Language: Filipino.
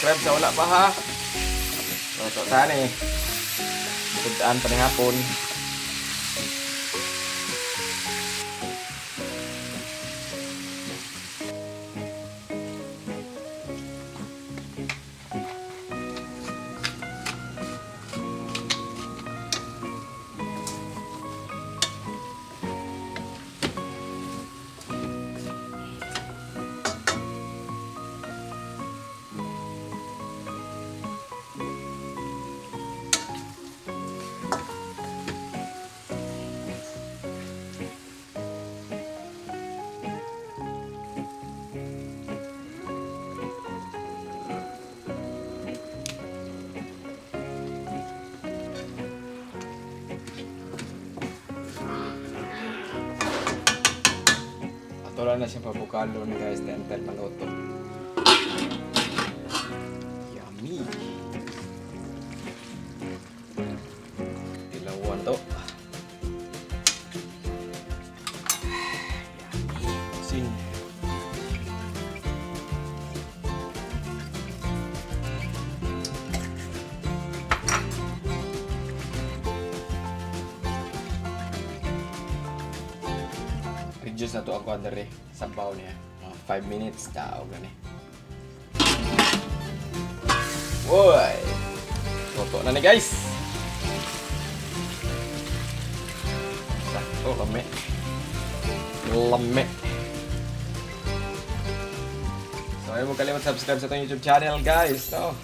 subscribe sa wala pa ha. Luto tayo eh. Tudaan pa ng hapon. Wala na siyang pabukalo na guys, dental maluto. Yummy! Ilawan to. Yummy! Sing! Reduce na to ako dere sa baw niya. 5 minutes tao gani. Woy! Toto na ni guys. Sakto lame. Lame. So ayaw mo kalimut subscribe sa itong YouTube channel guys. No?